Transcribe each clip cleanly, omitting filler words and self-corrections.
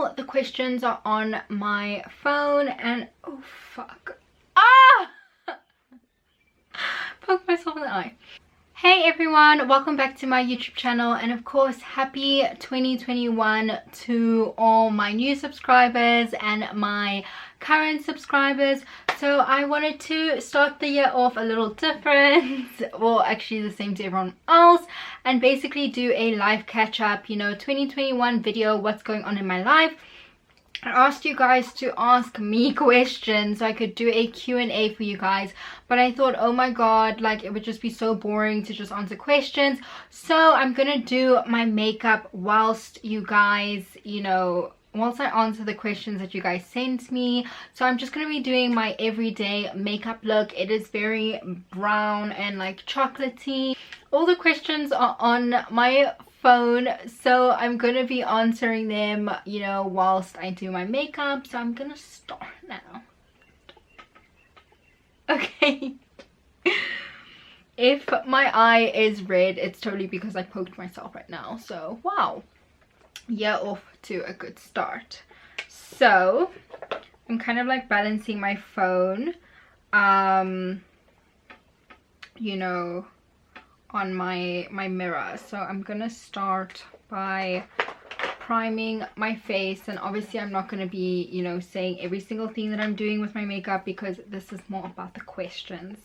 all the questions are on my phone, and oh fuck, ah, poke myself in the eye. Hey everyone, welcome back to my YouTube channel, and of course happy 2021 to all my new subscribers and my current subscribers. So I wanted to start the year off a little different, well actually the same to everyone else, and basically do a life catch up, you know, 2021 video, what's going on in my life. I asked you guys to ask me questions so I could do a Q&A for you guys, but I thought, oh my god, like it would just be so boring to just answer questions. So I'm gonna do my makeup whilst you guys, you know, whilst I answer the questions that you guys sent me. So I'm just gonna be doing my everyday makeup look. It is very brown and like chocolatey. All the questions are on my phone, so I'm gonna be answering them, you know, whilst I do my makeup. So I'm gonna start now. Okay. If my eye is red, it's totally because I poked myself right now. So wow, yeah, off to a good start. So I'm kind of like balancing my phone, you know, on my mirror. So I'm gonna start by priming my face, and obviously I'm not going to be, you know, saying every single thing that I'm doing with my makeup because this is more about the questions.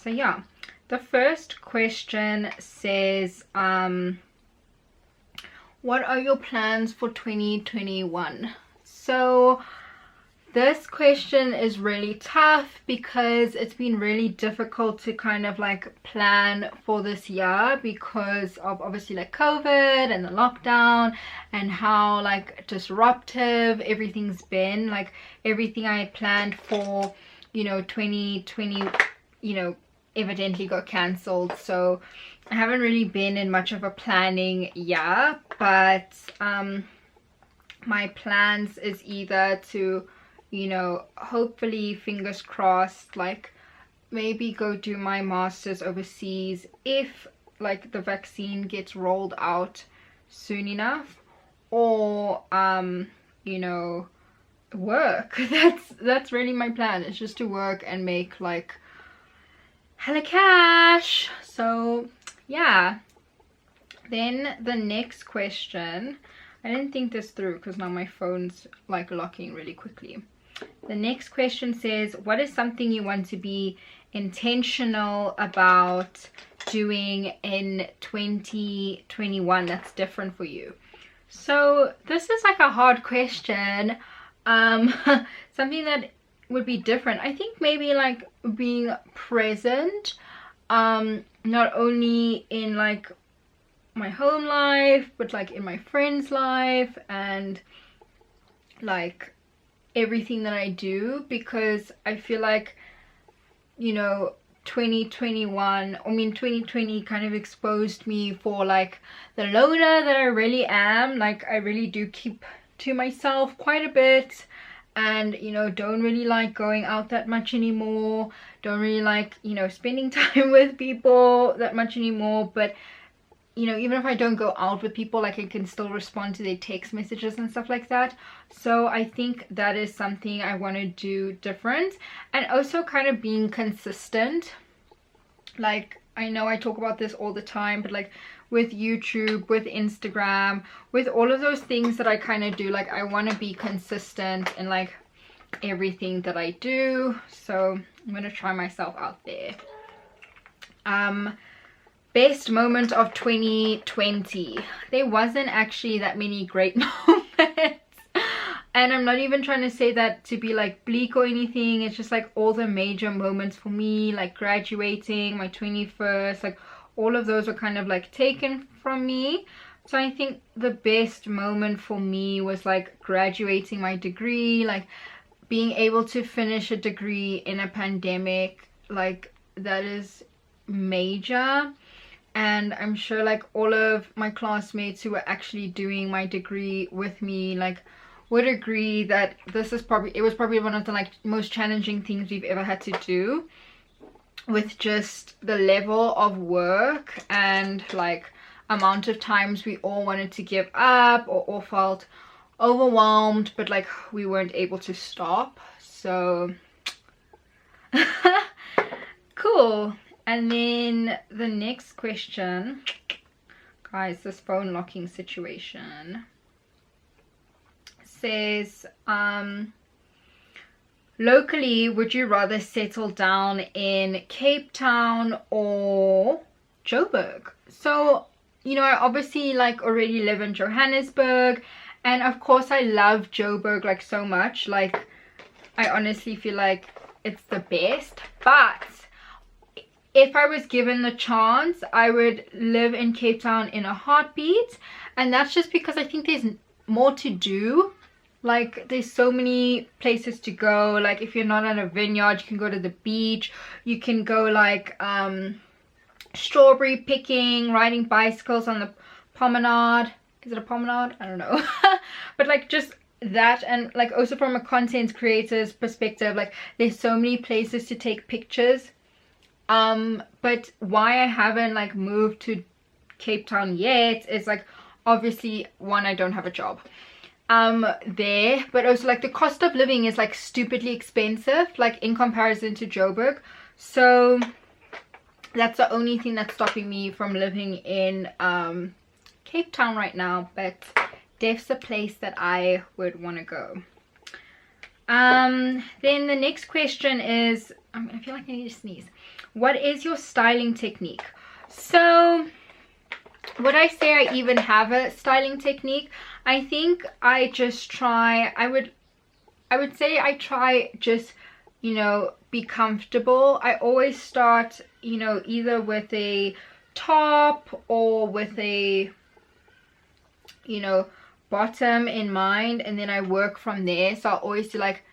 So yeah, the first question says, what are your plans for 2021? So this question is really tough because it's been really difficult to kind of like plan for this year because of obviously like COVID and the lockdown and how like disruptive everything's been. Like everything I had planned for, you know, 2020, you know, evidently got cancelled. So I haven't really been in much of a planning year, but my plans is either to, you know, hopefully fingers crossed, like maybe go do my master's overseas if like the vaccine gets rolled out soon enough, or you know, work. That's really my plan. It's just to work and make like hella cash. So yeah. Then the next question, I didn't think this through because now my phone's like locking really quickly. The next question says, what is something you want to be intentional about doing in 2021 that's different for you? So this is like a hard question. Something that would be different, I think maybe like being present, not only in like my home life but like in my friend's life and like everything that I do, because I feel like, you know, 2021, I mean 2020 kind of exposed me for like the loner that I really am. Like I really do keep to myself quite a bit, and you know, don't really like going out that much anymore, don't really like, you know, spending time with people that much anymore. But you know, even if I don't go out with people, like I can still respond to their text messages and stuff like that. So I think that is something I want to do different. And also kind of being consistent. Like I know I talk about this all the time, but like with YouTube, with Instagram, with all of those things that I kind of do, like I want to be consistent in like everything that I do. So I'm going to try myself out there. Best moment of 2020. There wasn't actually that many great moments, and I'm not even trying to say that to be like bleak or anything. It's just like all the major moments for me, like graduating, my 21st, like all of those were kind of like taken from me. So I think the best moment for me was like graduating my degree, like being able to finish a degree in a pandemic. Like that is major. And I'm sure like all of my classmates who were actually doing my degree with me like would agree that this is probably, it was probably one of the like most challenging things we've ever had to do, with just the level of work and like amount of times we all wanted to give up or all felt overwhelmed, but like we weren't able to stop. So cool. And then the next question, guys, this phone locking situation says, locally, would you rather settle down in Cape Town or Joburg? So, you know, I obviously like already live in Johannesburg, and of course I love Joburg like so much. Like, I honestly feel like it's the best. But if I was given the chance, I would live in Cape Town in a heartbeat. And that's just because I think there's more to do. Like, there's so many places to go. Like, if you're not at a vineyard, you can go to the beach. You can go like strawberry picking, riding bicycles on the promenade. Is it a promenade? I don't know. But like, just that. And like, also from a content creator's perspective, like there's so many places to take pictures. But why I haven't like moved to Cape Town yet is like, obviously, one, I don't have a job there, but also like the cost of living is like stupidly expensive, like in comparison to Joburg. So that's the only thing that's stopping me from living in Cape Town right now. But Def's a place that I would want to go. Then the next question is, I feel like I need to sneeze. What is your styling technique? So would I say I even have a styling technique? I think I just try, I would say I try just, you know, be comfortable. I always start, you know, either with a top or with a, you know, bottom in mind, and then I work from there. So I always do like,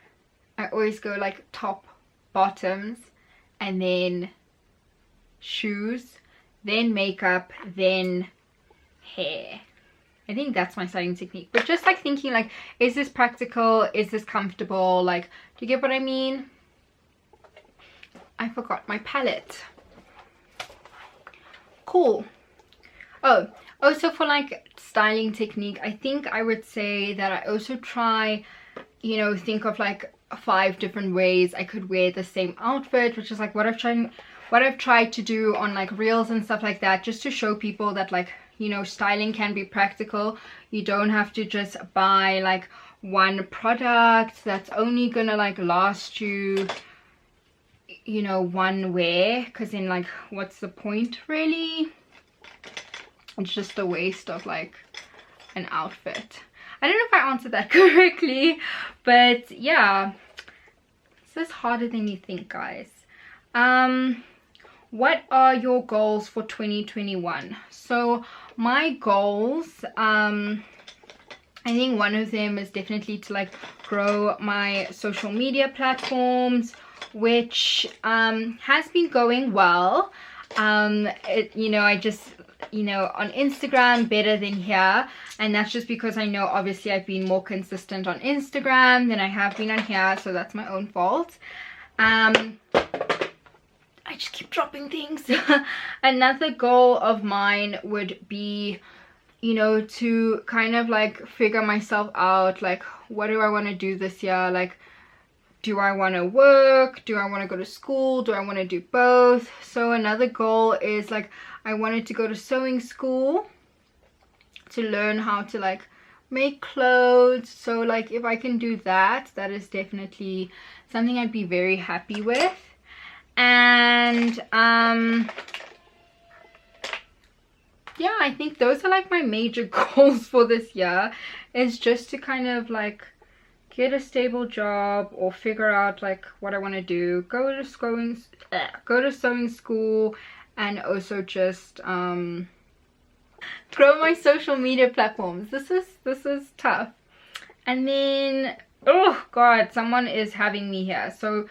I always go like top, bottoms, and then shoes, then makeup, then hair. I think that's my styling technique. But just like thinking like, is this practical? Is this comfortable? Like, do you get what I mean? I forgot my palette. Cool. Oh, also for like styling technique, I think I would say that I also try, you know, think of like 5 different ways I could wear the same outfit, which is like what I've tried to do on like reels and stuff like that, just to show people that like, you know, styling can be practical. You don't have to just buy like one product that's only gonna like last you, you know, one wear, because then like what's the point really? It's just a waste of like an outfit. I don't know if I answered that correctly, but yeah, this is harder than you think, guys. What are your goals for 2021? So my goals, I think one of them is definitely to like grow my social media platforms, which has been going well. You know, I just, you know, on Instagram better than here, and that's just because I know obviously I've been more consistent on Instagram than I have been on here, so that's my own fault. I just keep dropping things. Another goal of mine would be, you know, to kind of like figure myself out, like what do I want to do this year? Like, do I want to work? Do I want to go to school? Do I want to do both? So another goal is like, I wanted to go to sewing school to learn how to like make clothes. So like if I can do that, that is definitely something I'd be very happy with. And yeah, I think those are like my major goals for this year, is just to kind of like get a stable job or figure out like what I want to do, go to sewing school, and also just grow my social media platforms. This is tough. And then, oh god, someone is having me here. So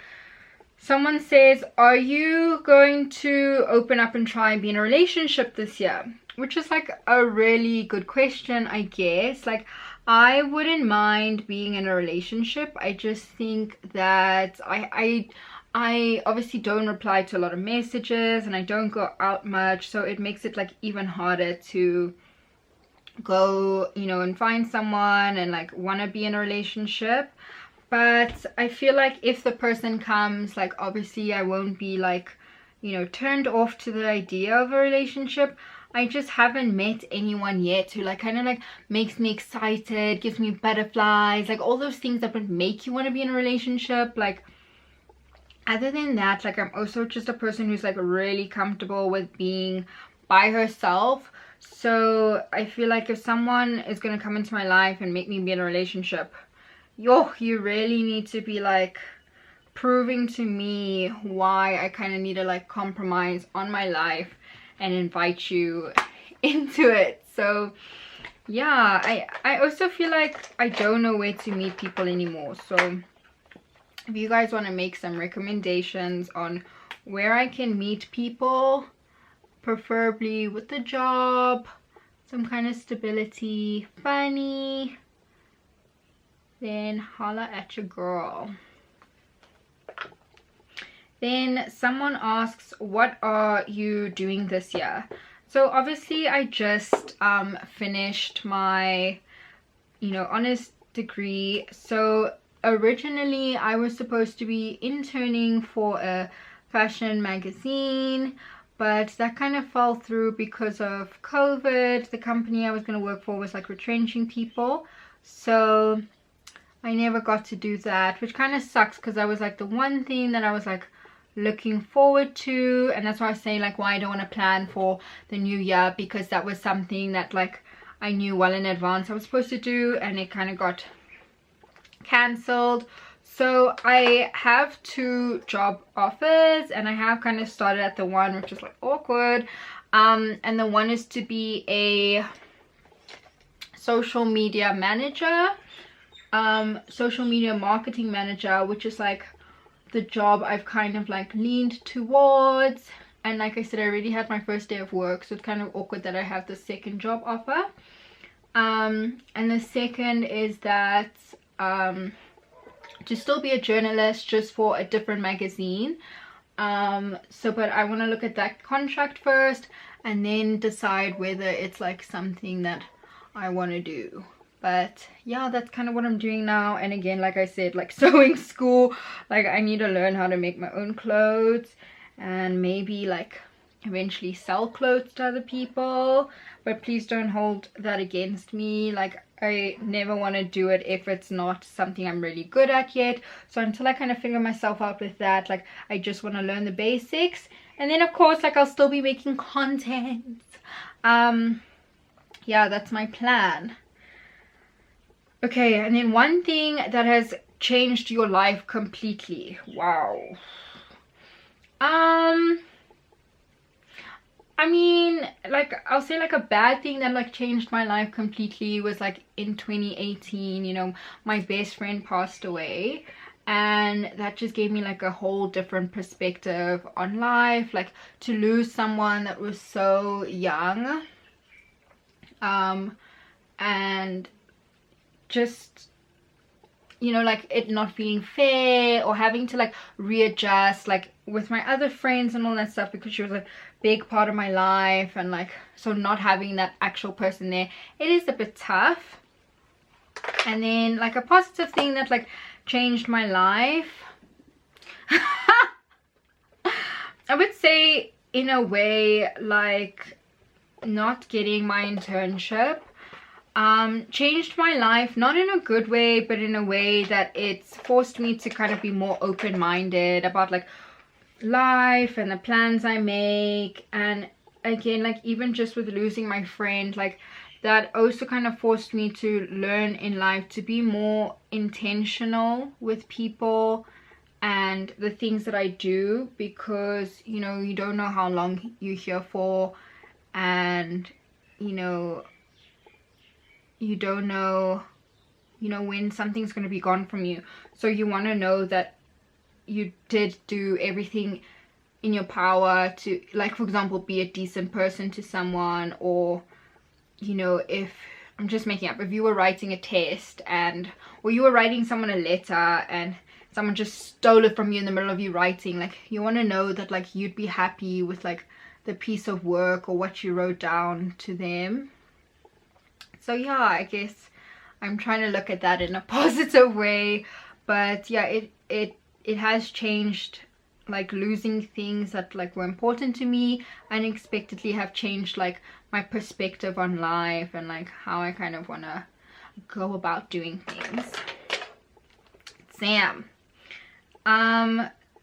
someone says, are you going to open up and try and be in a relationship this year? Which is like a really good question, I guess. Like, I wouldn't mind being in a relationship. I just think that I obviously don't reply to a lot of messages, and I don't go out much, so it makes it like even harder to go, you know, and find someone and like want to be in a relationship. But I feel like if the person comes, like obviously I won't be like, you know, turned off to the idea of a relationship. I just haven't met anyone yet who like kind of like makes me excited, gives me butterflies, like all those things that would make you want to be in a relationship. Like other than that, like I'm also just a person who's like really comfortable with being by herself. So I feel like if someone is going to come into my life and make me be in a relationship, you really need to be like proving to me why I kind of need to like compromise on my life and invite you into it. So yeah, I also feel like I don't know where to meet people anymore. So if you guys want to make some recommendations on where I can meet people, preferably with a job, some kind of stability, funny, then holla at your girl. Then someone asks, what are you doing this year? So obviously I just finished my, you know, honors degree. So originally I was supposed to be interning for a fashion magazine, but that kind of fell through because of COVID. The company I was going to work for was like retrenching people, so I never got to do that, which kind of sucks because I was like the one thing that I was like looking forward to. And that's why I was saying like why I don't want to plan for the new year, because that was something that like I knew well in advance I was supposed to do, and it kind of got cancelled. So I have 2 job offers, and I have kind of started at the one, which is like awkward, and the one is to be a social media manager, social media marketing manager, which is like the job I've kind of like leaned towards. And like I said, I already had my first day of work, so it's kind of awkward that I have the second job offer. And the second is that to still be a journalist, just for a different magazine. But I want to look at that contract first and then decide whether it's like something that I want to do. But yeah, that's kind of what I'm doing now. And again, like I said, like sewing school, like I need to learn how to make my own clothes and maybe like eventually sell clothes to other people. But please don't hold that against me. Like I never want to do it if it's not something I'm really good at yet. So until I kind of figure myself out with that, like I just want to learn the basics. And then of course, like I'll still be making content. Yeah, that's my plan. Okay, and then one thing that has changed your life completely. Wow. I mean, like I'll say like a bad thing that like changed my life completely was like in 2018, you know, my best friend passed away, and that just gave me like a whole different perspective on life. Like to lose someone that was so young, and just, you know, like it not feeling fair, or having to like readjust like with my other friends and all that stuff, because she was a big part of my life. And like, so not having that actual person there, it is a bit tough. And then like a positive thing that like changed my life, I would say in a way like not getting my internship changed my life, not in a good way, but in a way that it's forced me to kind of be more open-minded about like life and the plans I make. And again, like even just with losing my friend, like that also kind of forced me to learn in life to be more intentional with people and the things that I do, because you know, you don't know how long you're here for, and you know, you don't know, you know, when something's going to be gone from you. So you want to know that you did do everything in your power to, like, for example, be a decent person to someone. Or, you know, if I'm just making up, if you were writing a test and, or you were writing someone a letter and someone just stole it from you in the middle of you writing, like you want to know that like you'd be happy with like the piece of work or what you wrote down to them. So yeah, I guess I'm trying to look at that in a positive way. But yeah, it has changed. Like losing things that like were important to me unexpectedly have changed like my perspective on life and like how I kind of want to go about doing things. Sam.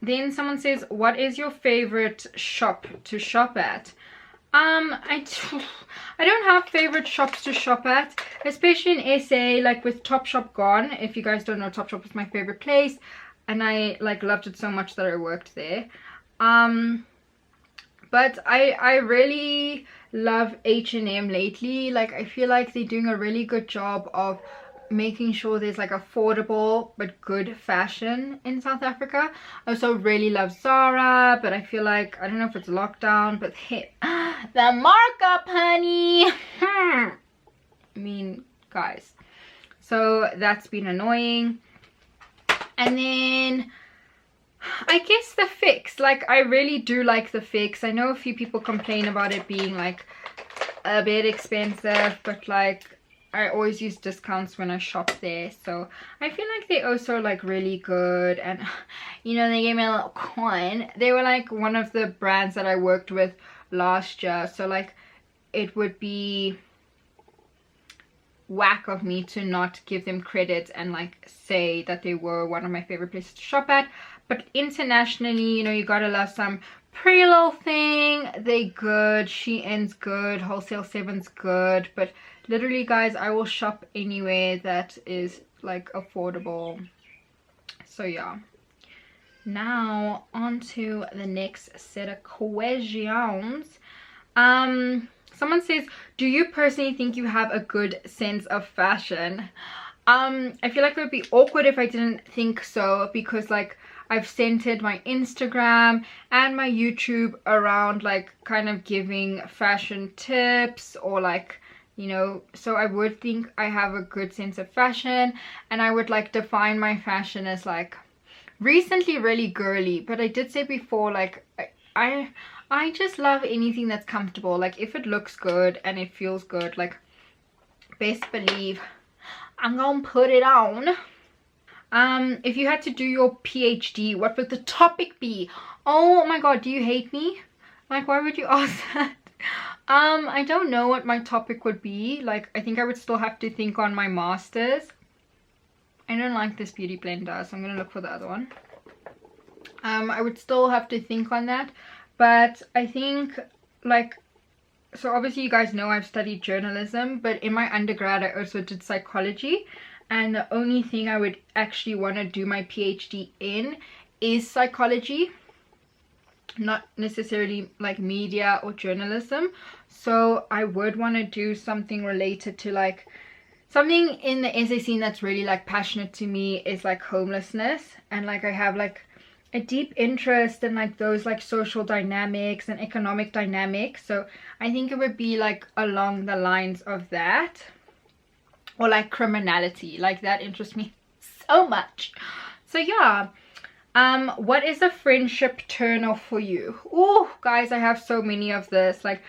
Then someone says, what is your favorite shop to shop at? I don't have favorite shops to shop at, especially in SA, like with Topshop gone. If you guys don't know, Topshop is my favorite place, and I like loved it so much that I worked there. But I really love H&M lately. Like I feel like they're doing a really good job of making sure there's like affordable but good fashion in South Africa. I also really love Zara, but I feel like, I don't know if it's lockdown, but hey, the markup, honey. I mean, guys, so that's been annoying. And then I guess the Fix, like I really do like the Fix. I know a few people complain about it being like a bit expensive, but like I always use discounts when I shop there, so I feel like they're also like really good. And you know, they gave me a little coin. They were like one of the brands that I worked with last year, so like it would be whack of me to not give them credit and like say that they were one of my favorite places to shop at. But internationally, you know, you gotta love some Pretty Little Thing. They good. Shein's good. Wholesale 7's good. But literally, guys, I will shop anywhere that is like affordable. So yeah. Now on to the next set of questions. Someone says, do you personally think you have a good sense of fashion? I feel like it would be awkward if I didn't think so, because like I've centered my Instagram and my YouTube around like kind of giving fashion tips, or like, you know, so I would think I have a good sense of fashion. And I would like define my fashion as like recently really girly, but I did say before, like I just love anything that's comfortable. Like if it looks good and it feels good, like best believe I'm gonna put it on. If you had to do your PhD, what would the topic be? Oh my god, do you hate me? Like, why would you ask that? I don't know what my topic would be. Like, I think I would still have to think on my masters. I don't like this beauty blender, so I'm gonna look for the other one. I would still have to think on that, but I think like, so obviously you guys know I've studied journalism, but in my undergrad I also did psychology. And the only thing I would actually want to do my PhD in is psychology, not necessarily like media or journalism. So I would want to do something related to like something in the essay scene that's really like passionate to me is like homelessness. And like I have like a deep interest in like those like social dynamics and economic dynamics. So I think it would be like along the lines of that. Or like criminality, like that interests me so much. So yeah, what is a friendship turn off for you? Oh guys, I have so many of this. Like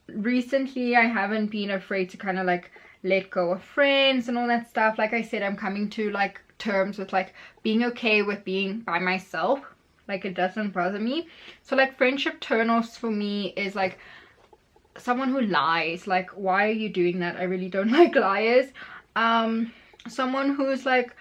recently I haven't been afraid to kind of like let go of friends and all that stuff. Like I said, I'm coming to like terms with like being okay with being by myself. Like it doesn't bother me. So like friendship turn offs for me is like someone who lies. Like, why are you doing that? I really don't like liars. Someone who's like,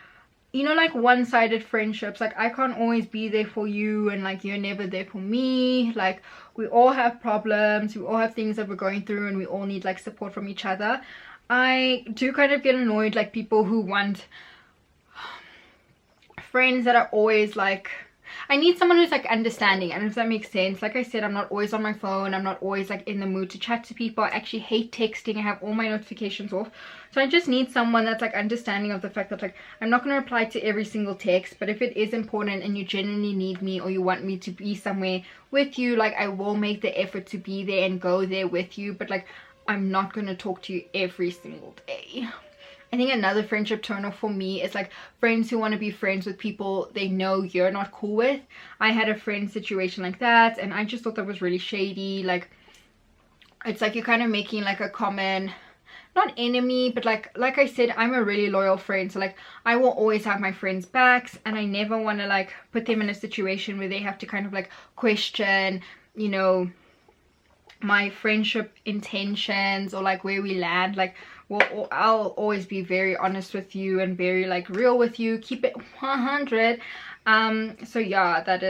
you know, like one-sided friendships. Like I can't always be there for you and like you're never there for me. Like we all have problems, we all have things that we're going through, and we all need like support from each other. I do kind of get annoyed like people who want friends that are always like, I need someone who's like understanding. I don't know if that makes sense. Like I said, I'm not always on my phone. I'm not always like in the mood to chat to people. I actually hate texting. I have all my notifications off. So I just need someone that's like understanding of the fact that like I'm not going to reply to every single text. But if it is important and you genuinely need me, or you want me to be somewhere with you, like I will make the effort to be there and go there with you. But like I'm not going to talk to you every single day. I think another friendship turn-off for me is like friends who want to be friends with people they know you're not cool with. I had a friend situation like that, and I just thought that was really shady. Like it's like you're kind of making like a common, not enemy, but like I said, I'm a really loyal friend, so like I will always have my friends' backs, and I never want to like put them in a situation where they have to kind of like question, you know, my friendship intentions or like where we land. Like, well, I'll always be very honest with you and very like real with you, keep it 100. So yeah, that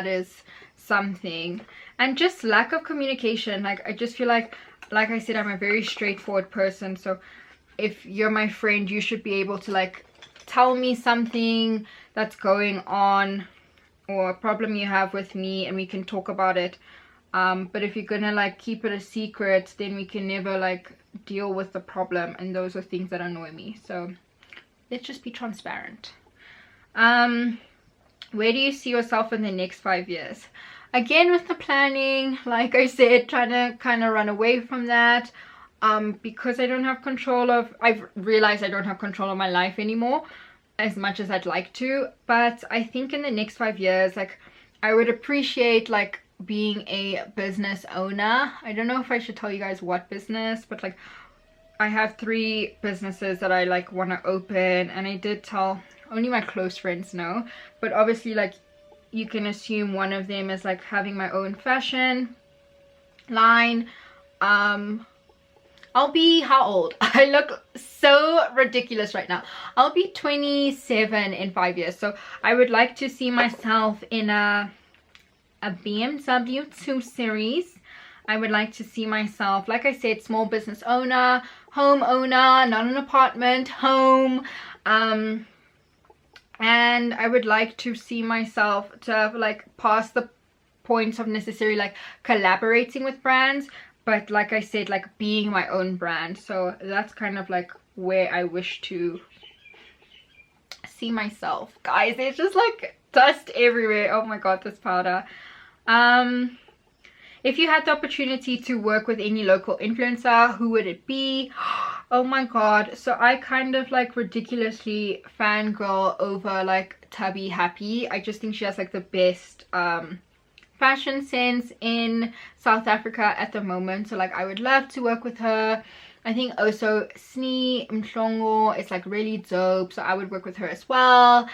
is something. And just lack of communication. Like, I just feel like I said, I'm a very straightforward person, so if you're my friend, you should be able to like tell me something that's going on or a problem you have with me, and we can talk about it. But if you're gonna like keep it a secret, then we can never like deal with the problem, and those are things that annoy me. So let's just be transparent. Where do you see yourself in the next 5 years? Again, with the planning, like I said, trying to kind of run away from that, because I don't have control of, I've realized I don't have control of my life anymore as much as I'd like to. But I think in the next 5 years, like, I would appreciate like being a business owner. I don't know if I should tell you guys what business, but like I have 3 businesses that I like want to open, and I did tell, only my close friends know, but obviously like you can assume one of them is like having my own fashion line. I'll be, how old? I look so ridiculous right now. I'll be 27 in 5 years, so I would like to see myself in a BMW 2 Series. I would like to see myself, like I said, small business owner, home owner, not an apartment, home. And I would like to see myself to have like past the points of necessarily like collaborating with brands, but like I said, like being my own brand. So that's kind of like where I wish to see myself. Guys, there's just like dust everywhere. Oh my god, this powder. If you had the opportunity to work with any local influencer, who would it be? Oh my god, so I kind of like ridiculously fangirl over like Tubby Happy. I just think she has like the best fashion sense in South Africa at the moment, so like I would love to work with her. I think also Snee Mhlongo is like really dope, so I would work with her as well.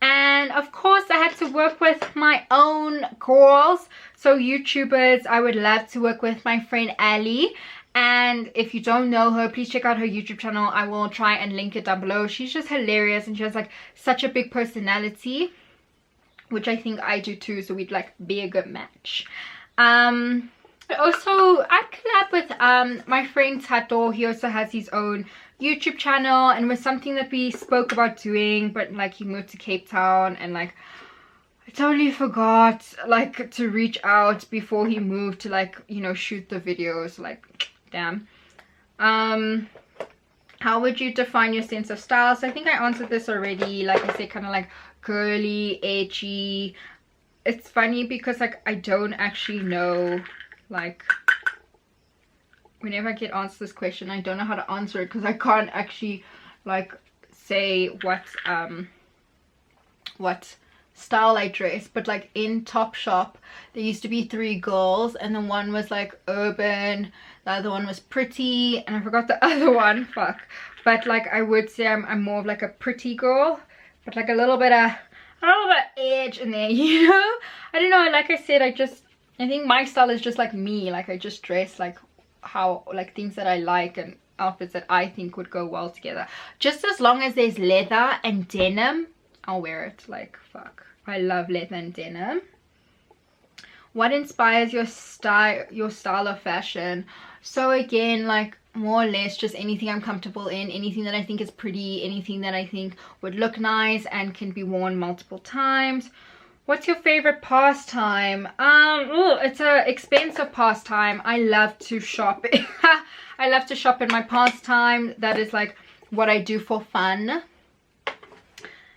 And of course I had to work with my own girls, so YouTubers. I would love to work with my friend Ali, and if you don't know her, please check out her YouTube channel. I will try and link it down below. She's just hilarious, and she has like such a big personality, which I think I do too, so we'd like be a good match. Also, I collab with my friend Tato. He also has his own YouTube channel, and it was something that we spoke about doing, but like he moved to Cape Town, and like I totally forgot like to reach out before he moved to like, you know, shoot the videos. Like, damn. How would you define your sense of style? So I think I answered this already. Like I said, kind of like girly, edgy. It's funny because like I don't actually know, like whenever I get asked this question, I don't know how to answer it because I can't actually like say what style I dress. But like in Topshop there used to be 3 girls, and then one was like urban, the other one was pretty, and I forgot the other one, fuck. But like I would say I'm more of like a pretty girl, but like a little bit of edge in there, you know. I don't know, like I said, I think my style is just like me. Like I just dress like how, like things that I like and outfits that I think would go well together. Just as long as there's leather and denim, I'll wear it. Like, fuck, I love leather and denim. What inspires your style of fashion? So again, like more or less just anything I'm comfortable in, anything that I think is pretty, anything that I think would look nice and can be worn multiple times. What's your favorite pastime? It's a expensive pastime. I love to shop. I love to shop in my pastime. That is like what I do for fun.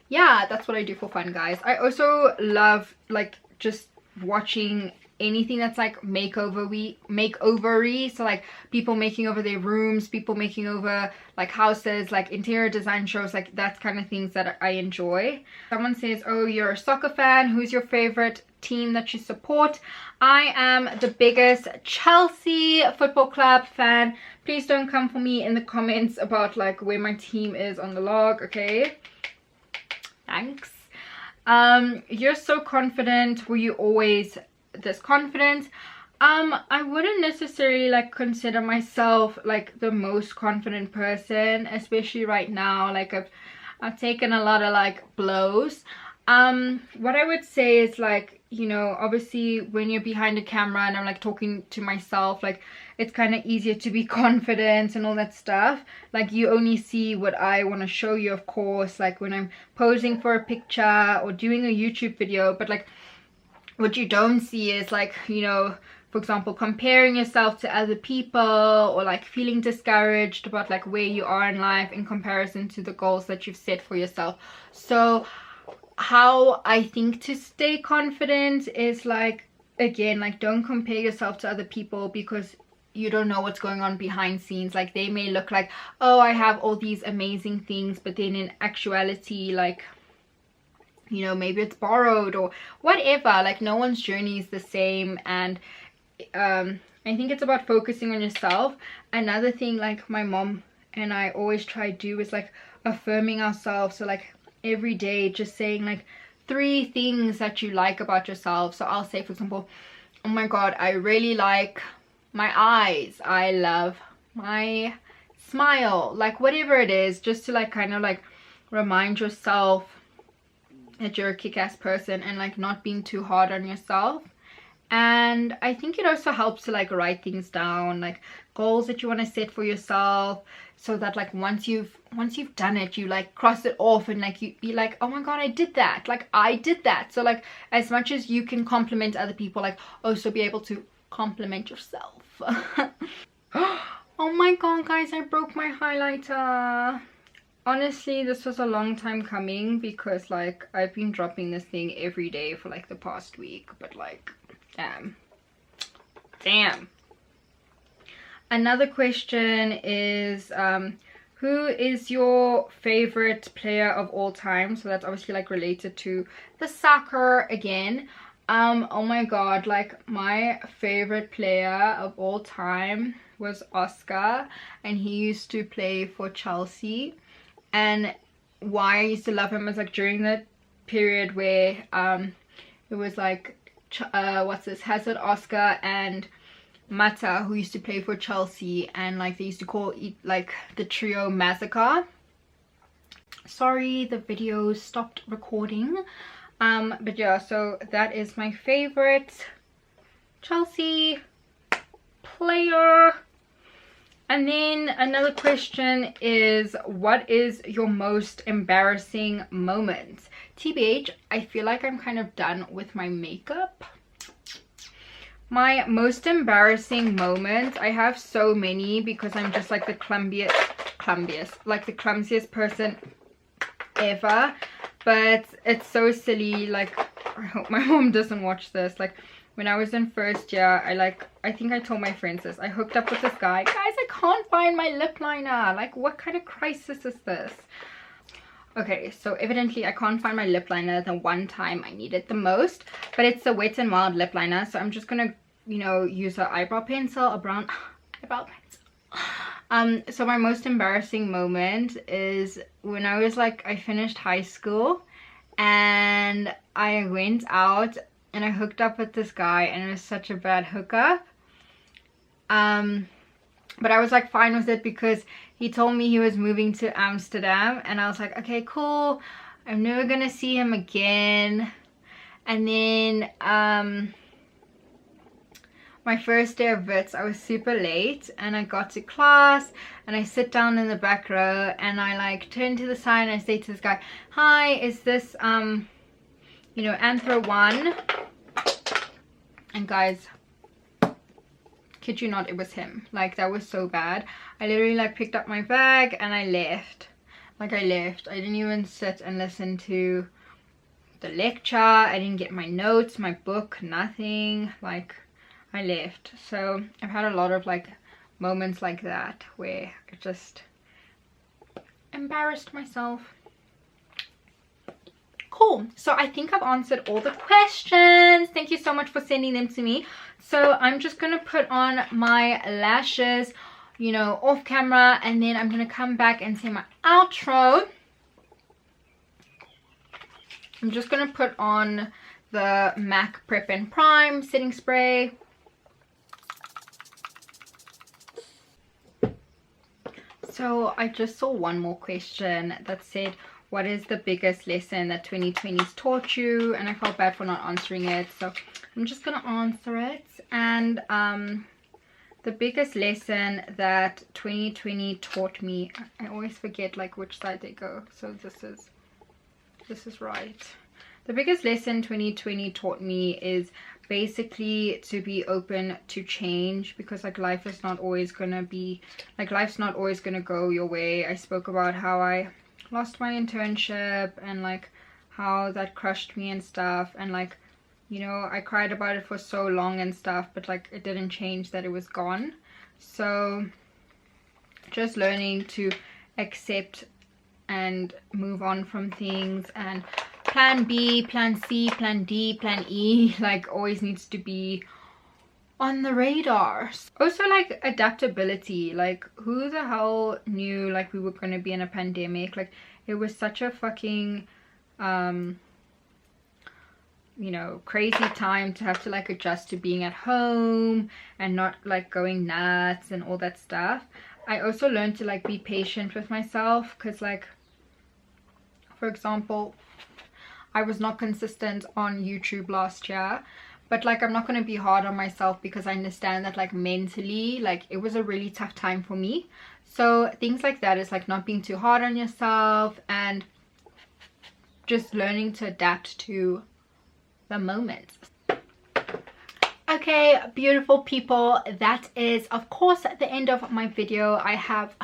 Yeah, that's what I do for fun, guys. I also love like just watching anything that's like makeover-y, so like people making over their rooms, people making over like houses, like interior design shows, like that's kind of things that I enjoy. Someone says, oh, you're a soccer fan, who's your favorite team that you support? I am the biggest Chelsea Football Club fan. Please don't come for me in the comments about like where my team is on the log, okay? Thanks. You're so confident. Were you always this confident? I wouldn't necessarily like consider myself like the most confident person, especially right now. Like I've taken a lot of like blows. What I would say is like, you know, obviously when you're behind a camera and I'm like talking to myself, like it's kind of easier to be confident and all that stuff. Like you only see what I want to show you, of course, like when I'm posing for a picture or doing a YouTube video. But like what you don't see is like, you know, for example, comparing yourself to other people, or like feeling discouraged about like where you are in life in comparison to the goals that you've set for yourself. So how I think to stay confident is like, again, like don't compare yourself to other people, because you don't know what's going on behind scenes. Like they may look like, oh, I have all these amazing things, but then in actuality, like, you know, maybe it's borrowed or whatever. Like no one's journey is the same. And I think it's about focusing on yourself. Another thing like my mom and I always try to do is like affirming ourselves. So like every day just saying like 3 things that you like about yourself. So I'll say, for example, oh my god, I really like my eyes, I love my smile, like whatever it is, just to like kind of like remind yourself that you're a kick-ass person and like not being too hard on yourself. And I think it also helps to like write things down, like goals that you want to set for yourself, so that like once you've done it, you like cross it off and like you be like, oh my god, I did that, like I did that. So like as much as you can compliment other people, like also be able to compliment yourself. Oh my god, guys, I broke my highlighter. Honestly, this was a long time coming, because like I've been dropping this thing every day for like the past week, but like damn. Another question is who is your favorite player of all time? So that's obviously like related to the soccer again. Oh my god, like my favorite player of all time was Oscar, and he used to play for Chelsea. And why I used to love him is like during the period where it was like Hazard, Oscar and Mata, who used to play for Chelsea, and like they used to call it like the trio massacre. Sorry, the video stopped recording. But yeah, so that is my favorite Chelsea player. And then another question is, what is your most embarrassing moment? TBH, I feel like I'm kind of done with my makeup. My most embarrassing moment, I have so many, because I'm just like the clumsiest person ever. But it's so silly. Like, I hope my mom doesn't watch this. Like when I was in first year, I think I told my friends this, I hooked up with this guy. Guys, I can't find my lip liner. Like, what kind of crisis is this? Okay, so evidently I can't find my lip liner the one time I need it the most, but it's a Wet n Wild lip liner, so I'm just gonna, you know, use an eyebrow pencil, a brown eyebrow pencil. So my most embarrassing moment is when I was like, I finished high school and I went out and I hooked up with this guy, and it was such a bad hookup. But I was like fine with it, because he told me he was moving to Amsterdam, and I was like, okay, cool, I'm never gonna see him again. And then my first day of Wits, I was super late, and I got to class and I sit down in the back row, and I like turn to the side and I say to this guy, hi, is this you know, Anthro 1? And guys, kid you not, it was him. Like, that was so bad. I literally like picked up my bag and I left. Like, I left. I didn't even sit and listen to the lecture. I didn't get my notes, my book, nothing. Like, I left. So I've had a lot of like moments like that where I just embarrassed myself. Cool. So I think I've answered all the questions. Thank you so much for sending them to me. So I'm just gonna put on my lashes, you know, off camera, and then I'm gonna come back and say my outro. I'm just gonna put on the MAC Prep and Prime setting spray. So I just saw one more question that said, what is the biggest lesson that 2020's taught you? And I felt bad for not answering it, so I'm just gonna answer it. And the biggest lesson that 2020 taught me, I always forget like which side they go, so this is right. The biggest lesson 2020 taught me is basically to be open to change, because like life is not always gonna be like, life's not always gonna go your way. I spoke about how I lost my internship and like how that crushed me and stuff, and like, you know, I cried about it for so long and stuff, but like it didn't change that it was gone. So just learning to accept and move on from things, and plan B, plan C, plan D, plan E like always needs to be on the radar. Also like adaptability, like who the hell knew like we were going to be in a pandemic? Like it was such a fucking you know, crazy time to have to like adjust to being at home and not like going nuts and all that stuff. I also learned to like be patient with myself, because like, for example, I was not consistent on YouTube last year, but like I'm not going to be hard on myself, because I understand that like mentally like it was a really tough time for me. So things like that is like not being too hard on yourself and just learning to adapt to the moment. Okay, beautiful people, that is of course the end of my video. I have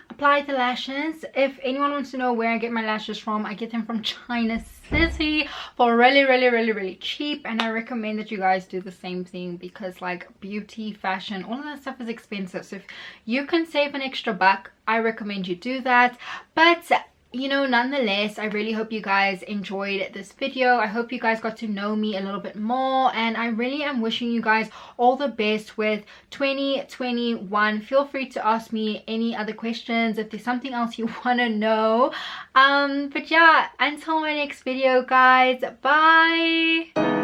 applied the lashes. If anyone wants to know where I get my lashes from, I get them from China City for really cheap, and I recommend that you guys do the same thing, because like beauty, fashion, all of that stuff is expensive. So if you can save an extra buck, I recommend you do that. But you know, nonetheless, I really hope you guys enjoyed this video. I hope you guys got to know me a little bit more, and I really am wishing you guys all the best with 2021. Feel free to ask me any other questions if there's something else you want to know. But yeah, until my next video guys, bye.